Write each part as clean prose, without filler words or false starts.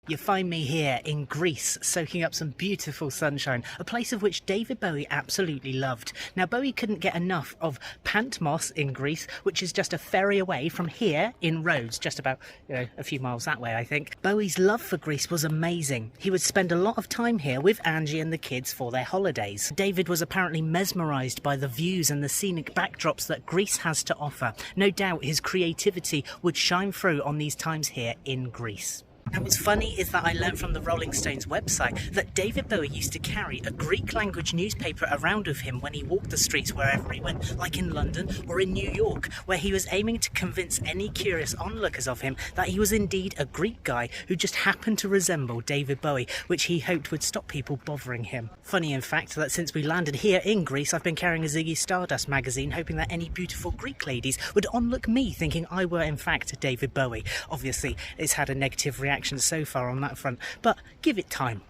You find me here in Greece, soaking up some beautiful sunshine, a place of which David Bowie absolutely loved. Now, Bowie couldn't get enough of Patmos in Greece, which is just a ferry away from here in Rhodes, just about, a few miles that way, I think. Bowie's love for Greece was amazing. He would spend a lot of time here with Angie and the kids for their holidays. David was apparently mesmerised by the views and the scenic backdrops that Greece has to offer. No doubt his creativity would shine through on these times here in Greece. And what's funny is that I learned from the Rolling Stones website that David Bowie used to carry a Greek language newspaper around with him when he walked the streets wherever he went, like in London or in New York, where he was aiming to convince any curious onlookers of him that he was indeed a Greek guy who just happened to resemble David Bowie, which he hoped would stop people bothering him. Funny in fact that since we landed here in Greece, I've been carrying a Ziggy Stardust magazine, hoping that any beautiful Greek ladies would onlook me thinking I were in fact David Bowie. Obviously, it's had a negative reaction so far on that front, but give it time.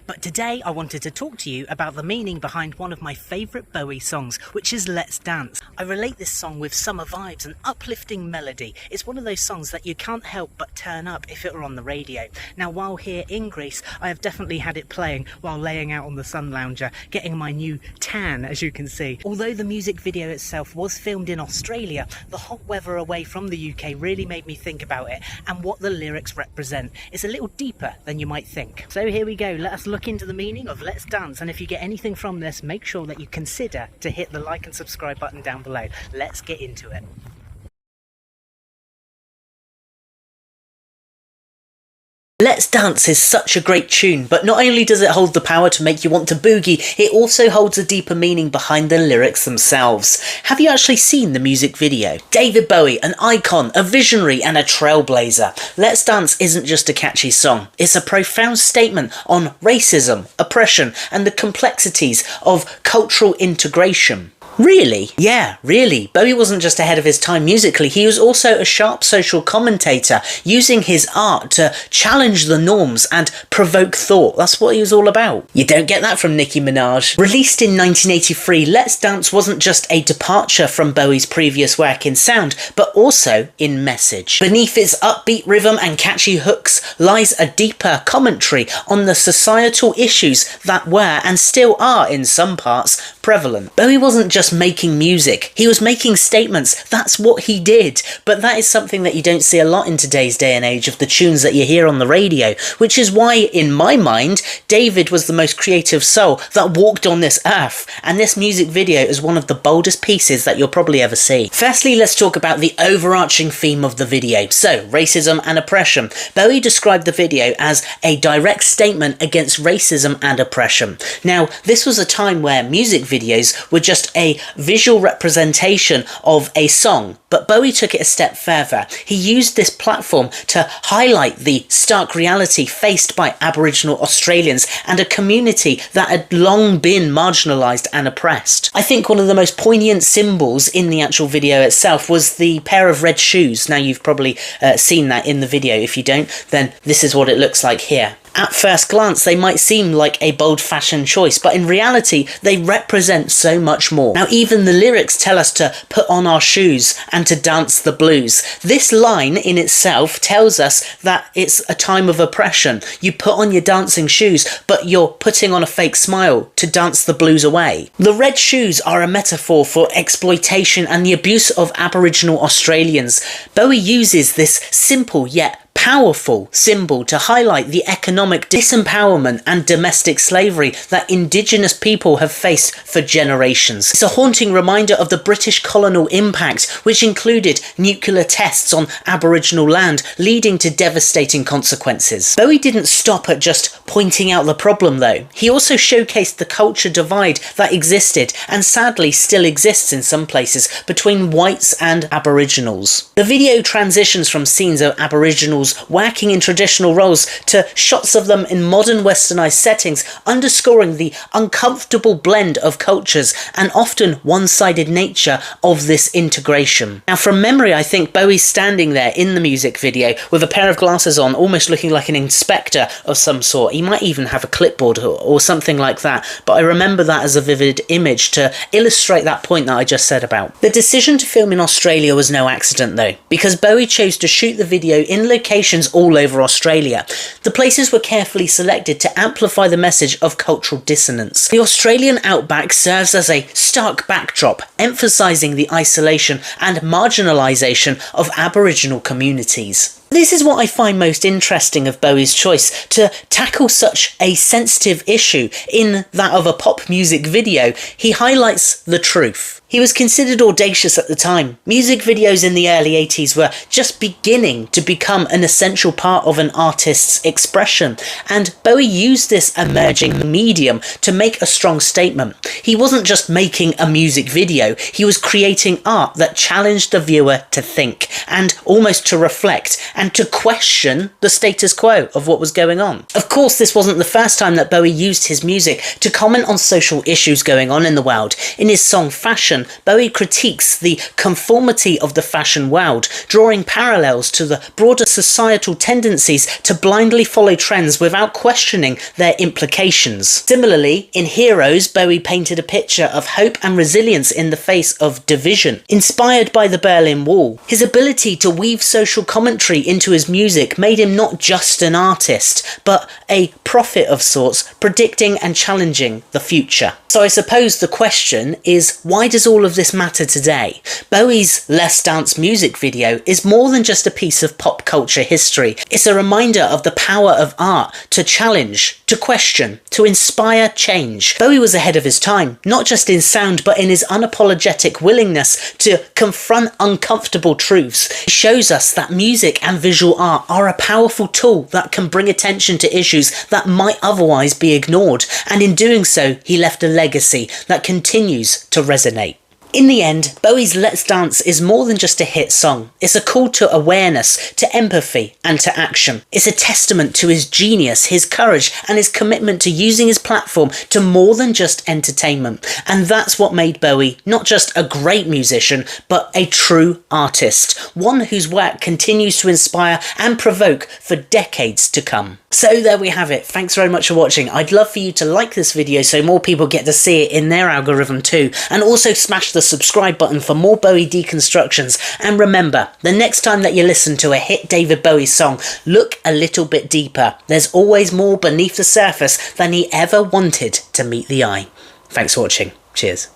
But today I wanted to talk to you about the meaning behind one of my favourite Bowie songs, which is Let's Dance. I relate this song with summer vibes and uplifting melody. It's one of those songs that you can't help but turn up if it were on the radio. Now, while here in Greece, I have definitely had it playing while laying out on the sun lounger, getting my new tan, as you can see. Although the music video itself was filmed in Australia, the hot weather away from the UK really made me think about it and what the lyrics represent. It's a little deeper than you might think. So here we go, let us look into the meaning of Let's Dance, and if you get anything from this, make sure that you consider to hit the like and subscribe button down below. Let's get into it. Let's Dance is such a great tune, but not only does it hold the power to make you want to boogie, it also holds a deeper meaning behind the lyrics themselves. Have you actually seen the music video? David Bowie, an icon, a visionary and a trailblazer. Let's Dance isn't just a catchy song, it's a profound statement on racism, oppression and the complexities of cultural integration. Really? Yeah, really. Bowie wasn't just ahead of his time musically, he was also a sharp social commentator, using his art to challenge the norms and provoke thought. That's what he was all about. You don't get that from Nicki Minaj. Released in 1983, Let's Dance wasn't just a departure from Bowie's previous work in sound, but also in message. Beneath its upbeat rhythm and catchy hooks lies a deeper commentary on the societal issues that were, and still are in some parts, prevalent. Bowie wasn't just making music, he was making statements. That's what he did. But that is something that you don't see a lot in today's day and age of the tunes that you hear on the radio, which is why, in my mind, David was the most creative soul that walked on this earth, and this music video is one of the boldest pieces that you'll probably ever see. Firstly, let's talk about the overarching theme of the video. So, racism and oppression. Bowie described the video as a direct statement against racism and oppression. Now, this was a time where music videos were just a visual representation of a song, but Bowie took it a step further. He used this platform to highlight the stark reality faced by Aboriginal Australians and a community that had long been marginalised and oppressed. I think one of the most poignant symbols in the actual video itself was the pair of red shoes. Now, you've probably seen that in the video. If you don't, then this is what it looks like here. At first glance, they might seem like a bold fashion choice, but in reality, they represent so much more. Now, even the lyrics tell us to put on our shoes and to dance the blues. This line in itself tells us that it's a time of oppression. You put on your dancing shoes, but you're putting on a fake smile to dance the blues away. The red shoes are a metaphor for exploitation and the abuse of Aboriginal Australians. Bowie uses this simple yet powerful symbol to highlight the economic disempowerment and domestic slavery that Indigenous people have faced for generations. It's a haunting reminder of the British colonial impact, which included nuclear tests on Aboriginal land, leading to devastating consequences. Bowie didn't stop at just pointing out the problem, though. He also showcased the culture divide that existed, and sadly still exists in some places, between whites and Aboriginals. The video transitions from scenes of Aboriginals working in traditional roles to shots of them in modern westernised settings, underscoring the uncomfortable blend of cultures and often one-sided nature of this integration. Now, from memory, I think Bowie's standing there in the music video with a pair of glasses on, almost looking like an inspector of some sort. He might even have a clipboard or something like that, but I remember that as a vivid image to illustrate that point that I just said about. The decision to film in Australia was no accident, though, because Bowie chose to shoot the video in location locations all over Australia. The places were carefully selected to amplify the message of cultural dissonance. The Australian outback serves as a stark backdrop, emphasising the isolation and marginalisation of Aboriginal communities. This is what I find most interesting of Bowie's choice to tackle such a sensitive issue in that of a pop music video. He highlights the truth. He was considered audacious at the time. Music videos in the early 80s were just beginning to become an essential part of an artist's expression, and Bowie used this emerging medium to make a strong statement. He wasn't just making a music video, he was creating art that challenged the viewer to think, and almost to reflect, and to question the status quo of what was going on. Of course, this wasn't the first time that Bowie used his music to comment on social issues going on in the world. In his song Fashion, Bowie critiques the conformity of the fashion world, drawing parallels to the broader societal tendencies to blindly follow trends without questioning their implications. Similarly, in Heroes, Bowie painted a picture of hope and resilience in the face of division. Inspired by the Berlin Wall, his ability to weave social commentary into his music made him not just an artist, but a prophet of sorts, predicting and challenging the future. So I suppose the question is, why does all of this matter today? Bowie's Let's Dance music video is more than just a piece of pop culture history. It's a reminder of the power of art to challenge, to question, to inspire change. Bowie was ahead of his time, not just in sound, but in his unapologetic willingness to confront uncomfortable truths. He shows us that music and visual art are a powerful tool that can bring attention to issues that might otherwise be ignored, and in doing so, he left a legacy that continues to resonate. In the end, Bowie's Let's Dance is more than just a hit song. It's a call to awareness, to empathy, and to action. It's a testament to his genius, his courage, and his commitment to using his platform to more than just entertainment. And that's what made Bowie not just a great musician, but a true artist, one whose work continues to inspire and provoke for decades to come. So there we have it. Thanks very much for watching. I'd love for you to like this video so more people get to see it in their algorithm too, and also smash the subscribe button for more Bowie deconstructions. And remember, the next time that you listen to a hit David Bowie song, look a little bit deeper. There's always more beneath the surface than he ever wanted to meet the eye. Thanks for watching. Cheers.